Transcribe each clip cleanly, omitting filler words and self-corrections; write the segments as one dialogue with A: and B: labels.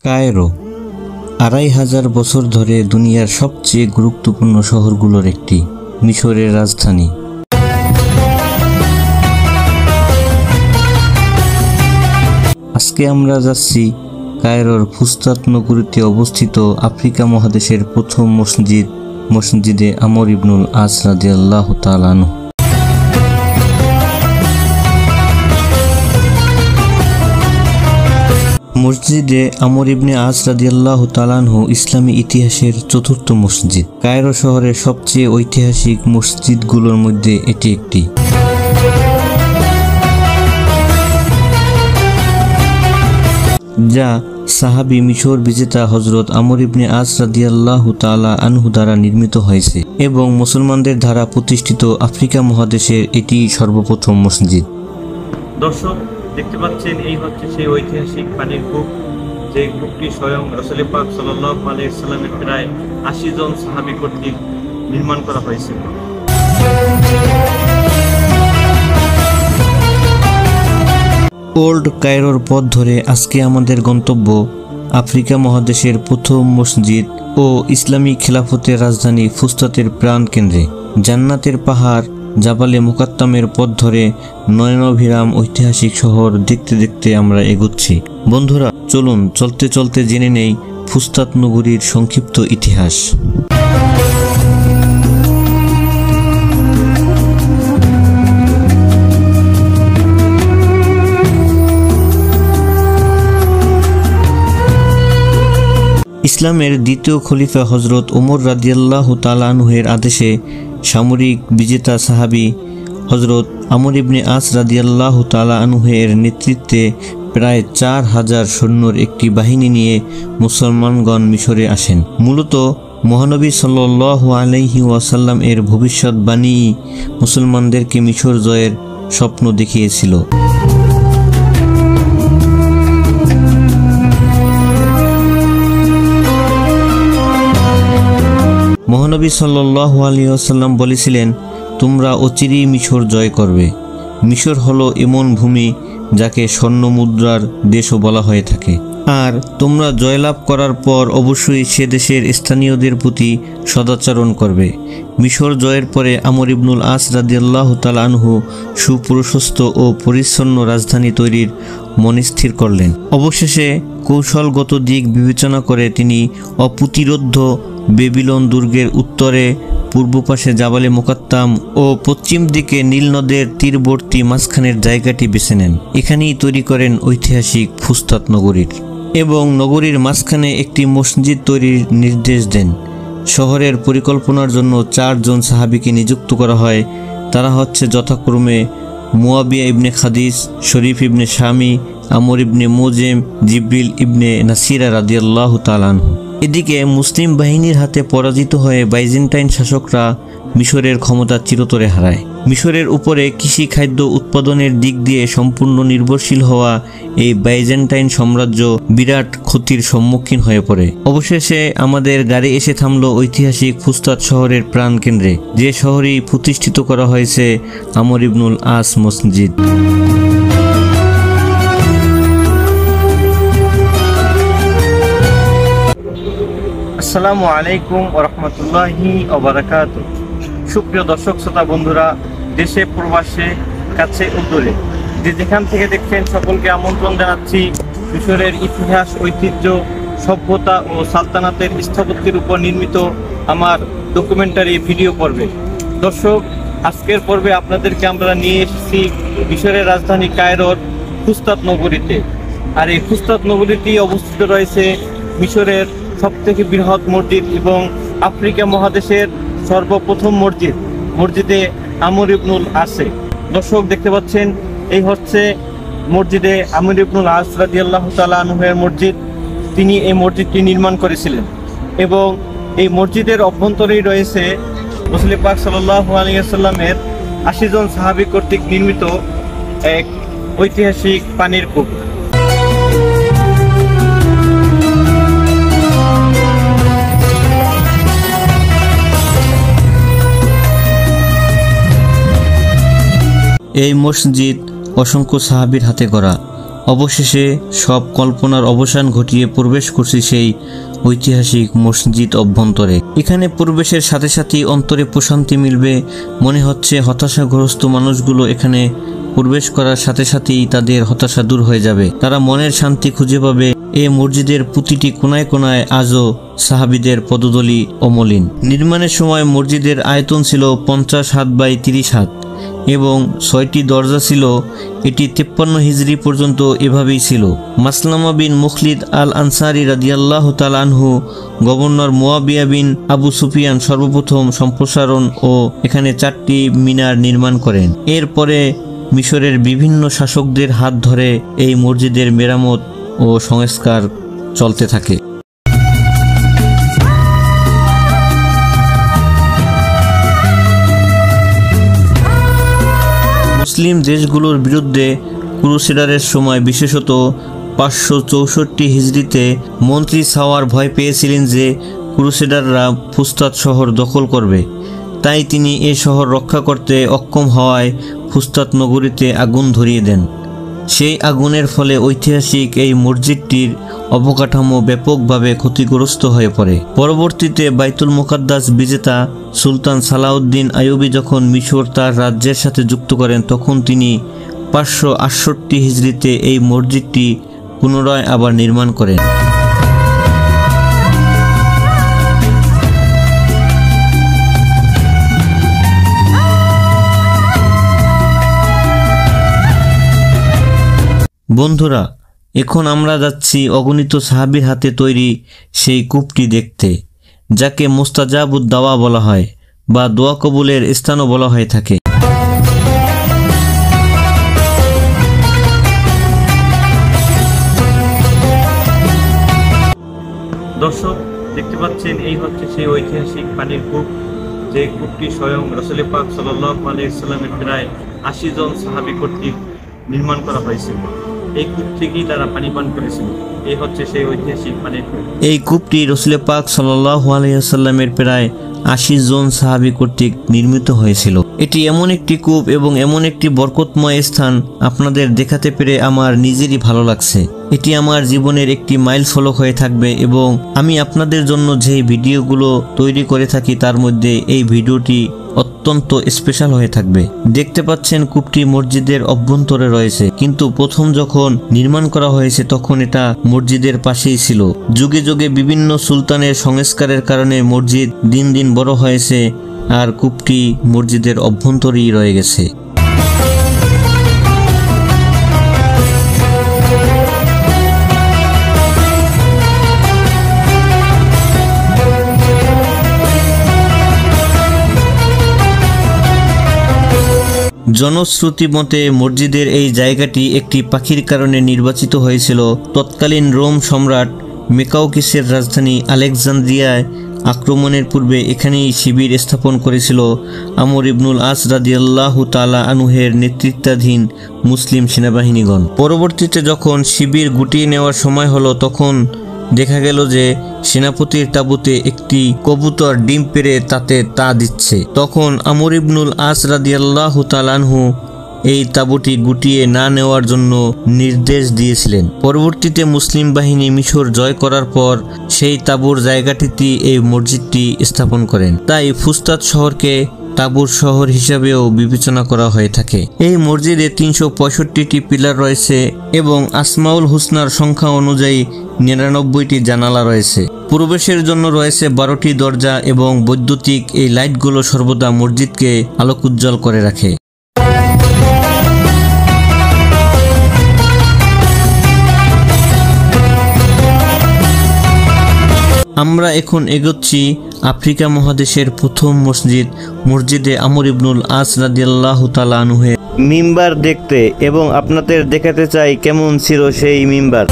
A: Cairo ২৫০০ বছর ধরে দুনিয়ার সবচেয়ে গুরুত্বপূর্ণ শহরগুলোর একটি, মিশরের রাজধানী। আজকে আমরা যাচ্ছি কায়রোর ফুস্তাত নগরীতে অবস্থিত আফ্রিকা মহাদেশের প্রথম মসজিদে আমর ইবনুল আস রাদিয়াল্লাহু তাআলা আনহু। মসজিদে আমর ইবনে আস রাদিয়াল্লাহু তাআলা আনহু ইসলামী ইতিহাসের চতুর্থ মসজিদ। কায়রো শহরের সবচেয়ে ঐতিহাসিক মসজিদগুলোর মধ্যে এটি একটি। যা সাহাবী মিশর বিজেতা হযরত আমর ইবনে আস রাদিয়াল্লাহু তাআলা আনহু দ্বারা নির্মিত হয়েছে এবং মুসলমানদের দ্বারা প্রতিষ্ঠিত আফ্রিকা মহাদেশের এটি সর্বপ্রথম মসজিদ।
B: দর্শক দেখতে পাচ্ছেন, এই হচ্ছে সেই ঐতিহাসিক পানির কূপ, যে কূপটি স্বয়ং রাসূল পাক সাল্লাল্লাহু আলাইহি ওয়াসাল্লামের প্রায় ৮০ জন সাহাবী কর্তৃক নির্মাণ করা হয়েছিল।
A: ওল্ড কায়রোর পথ ধরে আজকে আমাদের গন্তব্য আফ্রিকা মহাদেশের প্রথম মসজিদ ও ইসলামী খেলাফতের রাজধানী ফুস্তাতের প্রাণকেন্দ্রে। জান্নাতের পাহাড় জাবালে মুকাত্তামের পথ ধরে নয়নাভিরাম ঐতিহাসিক শহর দেখতে দেখতে আমরা এগোচ্ছি। বন্ধুরা, চলুন চলতে চলতে জেনে নেই ফুস্তাত নগরীর সংক্ষিপ্ত ইতিহাস। ইসলামের দ্বিতীয় খলিফা হযরত ওমর রাদিয়াল্লাহু তাআলা আনহুর আদেশে সামরিক বিজেতা সাহাবী হযরত আমর ইবনে আস রাদিয়াল্লাহু তাআলা আনহুর নেতৃত্বে প্রায় ৪০০০ সৈন্যর একটি বাহিনী নিয়ে মুসলমানগণ মিশরে আসেন। মূলত মহানবী সাল্লাল্লাহু আলাইহি ওয়াসাল্লাম এর ভবিষ্যৎবাণী মুসলমানদেরকে মিশর জয়ের স্বপ্ন দেখিয়েছিল। মহানবী সাল্লাল্লাহু আলাইহি ওয়াসাল্লাম বলেছিলেন, তোমরা অচিরেই মিশর জয় করবে। মিশর হলো এমন ভূমি যাকে স্বর্ণ মুদ্রার দেশও বলা হয়ে থাকে। আর তোমরা জয়লাভ করার পর অবশ্যই সে দেশের স্থানীয়দের প্রতি সদাচরণ করবে। মিশর জয়ের পরে আমর ইবনুল আস রাদিয়াল্লাহু তাআলা আনহু সুপ্রশস্ত ও পরিচ্ছন্ন রাজধানী তৈরির মনস্থির করলেন। অবশেষে কৌশলগত দিক বিবেচনা করে তিনি অপ্রতিরোধ্য বেবিলন দুর্গের উত্তরে পূর্ব পাশে জাবালে মুকাত্তাম ও পশ্চিম দিকে নীল নদের তীরবর্তী মাঝখানের জায়গাটি বেছে নেন। এখানেই তৈরি করেন ঐতিহাসিক ফুস্তাত নগরীর এবং নগরীর মাঝখানে একটি মসজিদ তৈরির নির্দেশ দেন। শহরের পরিকল্পনার জন্য ৪ জন সাহাবীকে নিযুক্ত করা হয়। তারা হচ্ছে যথাক্রমে মুয়াবিয়া ইবনে খাদিস, শরীফ ইবনে শামি, আমর ইবনে মুজেম, জিবরিল ইবনে নাসিরা রাদিয়াল্লাহু তাআলা আনহু। এদিকে মুসলিম বাহিনীর হাতে পরাজিত হয়ে বাইজেন্টাইন শাসকরা মিশরের ক্ষমতা চিরতরে হারায়। মিশরের উপরে কৃষি খাদ্য উৎপাদনের দিক দিয়ে সম্পূর্ণ নির্ভরশীল হওয়া এই বাইজেন্টাইন সাম্রাজ্য বিরাট ক্ষতির সম্মুখীন হয়ে পড়ে। অবশেষে আমাদের গাড়ি এসে থামলো ঐতিহাসিক ফুস্তাত শহরের প্রাণকেন্দ্রে, যে শহরেই প্রতিষ্ঠিত করা হয়েছে আমর ইবনুল আস মসজিদ।
B: আসসালামু আলাইকুম ওয়া রাহমাতুল্লাহি ওয়া বারাকাতুহু। সুপ্রিয় দর্শক শ্রোতা বন্ধুরা, দেশে প্রবাসে কাছে ও দূরে যে যেখান থেকে দেখছেন সকলকে আমন্ত্রণ জানাচ্ছি মিশরের ইতিহাস, ঐতিহ্য, সভ্যতা ও সালতানাতের স্থাপত্যের উপর নির্মিত আমার ডকুমেন্টারি ভিডিও পর্বে। দর্শক, আজকের পর্বে আপনাদেরকে আমরা নিয়ে এসেছি মিশরের রাজধানী কায়রোর ফুস্তাত নগরীতে। আর এই ফুস্তাত নগরীটি অবস্থিত রয়েছে মিশরের সবথেকে বৃহৎ মসজিদ এবং আফ্রিকা মহাদেশের সর্বপ্রথম মসজিদে আমর ইবনুল আসে। দর্শক দেখতে পাচ্ছেন, এই হচ্ছে মসজিদে আমর ইবনুল আস রাদিয়াল্লাহু তাআলা আনহুর মসজিদ। তিনি এই মসজিদটি নির্মাণ করেছিলেন এবং এই মসজিদের অভ্যন্তরেই রয়েছে রাসূল পাক সাল্লাল্লাহু আলাইহি ওয়াসাল্লামের ৮০ জন সাহাবী কর্তৃক নির্মিত এক ঐতিহাসিক পানির কূপ।
A: এই মসজিদ অসংখ্য সাহাবীর হাতে গড়া। অবশেষে সব কল্পনার অবসান ঘটিয়ে প্রবেশ করছি সেই ঐতিহাসিক মসজিদ অভ্যন্তরে। এখানে প্রবেশের সাথে সাথেই অন্তরে প্রশান্তি মিলবে। মনে হচ্ছে হতাশাগ্রস্ত মানুষগুলো এখানে প্রবেশ করার সাথে সাথেই তাদের হতাশা দূর হয়ে যাবে, তারা মনের শান্তি খুঁজে পাবে। এই মসজিদের প্রতিটি কোনায় কোনায় আজও সাহাবীদের পদধূলি অমলিন। নির্মাণের সময় মসজিদের আয়তন ছিল 50 হাত বাই 30 হাত এবং 6টি দরজা ছিল। এটি 53 হিজরি পর্যন্ত এভাবেই ছিল। মাসলামা বিন মুখলিদ আল আনসারি রাদিয়াল্লাহু তাআলা আনহু, গভর্নর মুয়াবিয়া বিন আবু সুফিয়ান সর্বপ্রথম সম্প্রসারণ ও এখানে 4টি মিনার নির্মাণ করেন। এরপরে মিশরের বিভিন্ন শাসকদের হাত ধরে এই মসজিদের মেরামত ও সংস্কার চলতে থাকে। মুসলিম দেশগুলোর বিরুদ্ধে ক্রুসেডারের সময় বিশেষত 564 হিজরিতে মন্ত্রী সাওয়ার ভয় পেয়েছিলেন যে ক্রুসেডাররা ফুস্তাত শহর দখল করবে, তাই তিনি এ শহর রক্ষা করতে অক্ষম হওয়ায় ফুস্তাত নগরীতে আগুন ধরিয়ে দেন। সেই আগুনের ফলে ঐতিহাসিক এই মসজিদটির অবকাঠামো ব্যাপকভাবে ক্ষতিগ্রস্ত হয়ে পড়ে। পরবর্তীতে বাইতুল মুকাদ্দাস বিজেতা সুলতান সালাউদ্দিন আইয়ুবী যখন মিশর তার রাজ্যের সাথে যুক্ত করেন, তখন তিনি 568 হিজরিতে এই মসজিদটি পুনরায় আবার নির্মাণ করেন। বন্ধুরা, এখন আমরা যাচ্ছি অগণিত সাহাবীর হাতে তৈরি সেই কূপটি দেখতে, যাকে মুস্তাজাবুদ দাওয়া বলা হয় বা দোয়া কবুলের স্থানও বলা হয়ে থাকে।
B: দর্শক দেখতে পাচ্ছেন, এই হচ্ছে সেই ঐতিহাসিক পানির কূপ, যে কূপটি স্বয়ং রাসূল পাক সাল্লাল্লাহু আলাইহি ওয়াসাল্লামের প্রায় 80 জন সাহাবী কর্তৃক নির্মাণ করা হয়েছিল। এই কূপ থেকেই তারা পানি পান করেছিল। এই হচ্ছে সেই ঐতিহাসিক পানির কূপ। এই কূপটি রাসূল পাক সাল্লাল্লাহু আলাইহি ওয়াসাল্লামের প্রায় 80 জন সাহাবী কর্তৃক নির্মিত হয়েছিল। এটি এমন একটি কূপ এবং এমন একটি বরকতময় স্থান আপনাদের দেখাতে পেরে আমার নিজেরই ভালো লাগছে। এটি আমার জীবনের একটি মাইল ফলক হয়ে থাকবে এবং আমি আপনাদের জন্য যে ভিডিওগুলো তৈরি করে থাকি তার মধ্যে এই ভিডিওটি অত্যন্ত স্পেশাল হয়ে থাকবে। দেখতে পাচ্ছেন কূপটি মসজিদের অভ্যন্তরে রয়েছে, কিন্তু প্রথম যখন নির্মাণ করা হয়েছে তখন এটা মসজিদের পাশেই ছিল। যুগে যুগে বিভিন্ন সুলতানের সংস্কারের কারণে মসজিদ দিন দিন বড় হয়েছে আর কূপটি মসজিদের অভ্যন্তরেই রয়ে গেছে। জনশ্রুতি মতে মসজিদের এই জায়গাটি একটি পাখির কারণে নির্বাচিত হয়েছিল। তৎকালীন রোম সম্রাট মেকাউকিসের রাজধানী আলেকজান্দ্রিয়ায় আক্রমণের পূর্বে এখানেই শিবির স্থাপন করেছিল আমর ইবনুল আস রাদিয়াল্লাহু তাআলা আনহুর নেতৃত্বাধীন মুসলিম সেনাবাহিনীগণ। পরবর্তীতে যখন শিবির গুটিয়ে নেওয়ার সময় হলো, তখন দেখা গেল যে সেনাপতির তাঁবুতে একটি কবুতর ডিম পেড়ে তাতে তা দিচ্ছে। তখন আমর ইবনুল আস রাদিয়াল্লাহু তাআলা আনহু এই তাঁবুটি গুটিয়ে না নেওয়ার জন্য নির্দেশ দিয়েছিলেন। পরবর্তীতে মুসলিম বাহিনী মিশর জয় করার পর সেই তাঁবুর জায়গাটিতে এই মসজিদটি স্থাপন করেন। তাই ফুস্তাত শহরকে তাঁবুর শহর হিসাবেও বিবেচনা করা হয়ে থাকে। এই মসজিদে 365টি পিলার রয়েছে এবং আসমাউল হুসনার সংখ্যা অনুযায়ী 99টি জানালা রয়েছে। প্রবেশের জন্য রয়েছে 12টি দরজা এবং বৈদ্যুতিক এই লাইটগুলো সর্বদা মসজিদকে আলোকোজ্জ্বল করে রাখে। আমরা এখন এগোচ্ছি আফ্রিকা মহাদেশের প্রথম মসজিদে আমর ইবনুল আস রাদিয়াল্লাহু তাআলা আনহুর মিম্বার দেখতে, এবং আপনাদের দেখাতে চাই কেমন ছিল সেই মিম্বার।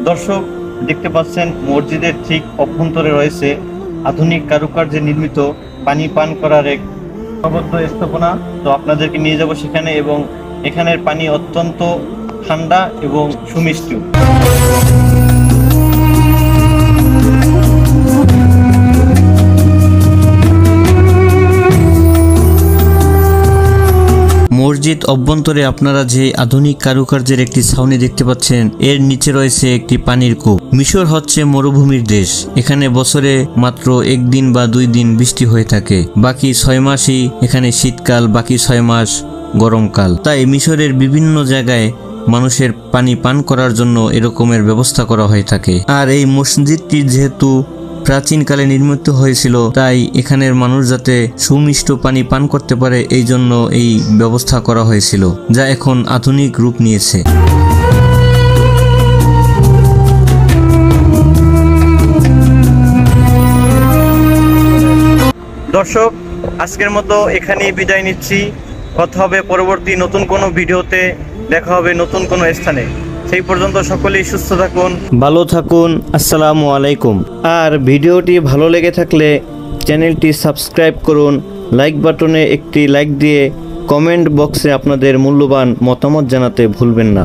B: দর্শক দেখতে পাচ্ছেন, মসজিদের ঠিক অভ্যন্তরে রয়েছে আধুনিক কারুকার্যে নির্মিত পানি পান করার এক সর্বোচ্চ স্থাপনা। তো আপনাদেরকে নিয়ে যাব সেখানে, এবং এখানের পানি অত্যন্ত ঠান্ডা এবং সুমিষ্ট।
A: মসজিদ অভ্যন্তরে আপনারা যে আধুনিক কারুকার্যের একটি ছাউনি দেখতে পাচ্ছেন, এর নিচে রয়েছে একটি পানির কূপ। মিশর হচ্ছে মরুভূমির দেশ। এখানে বছরে মাত্র 1 দিন বা 2 দিন বৃষ্টি হয়ে থাকে। বাকি 6 মাসই এখানে শীতকাল, বাকি 6 মাস গরমকাল। তাই মিশরের বিভিন্ন জায়গায় মানুষের পানি পান করার জন্য এরকমের ব্যবস্থা করা হয়ে থাকে। আর এই মসজিদটি যেহেতু প্রাচীনকালে নির্মিত হয়েছিল, তাই এখানের মানুষ যাতে সুমিষ্ট পানি পান করতে পারে এই জন্য এই ব্যবস্থা করা হয়েছিল, যা এখন আধুনিক রূপ নিয়েছে।
B: দর্শক, আজকের মতো এখানেই বিদায় নিচ্ছি। কথা হবে পরবর্তী নতুন কোনো ভিডিওতে, দেখা হবে নতুন কোনো স্থানে। সেই পর্যন্ত সকলেই সুস্থ থাকুন, ভালো থাকুন। আসসালামু আলাইকুম। আর ভিডিওটি ভালো লেগে থাকলে চ্যানেলটি সাবস্ক্রাইব করুন, লাইক বাটনে একটি লাইক দিয়ে কমেন্ট বক্সে আপনাদের মূল্যবান মতামত জানাতে ভুলবেন না।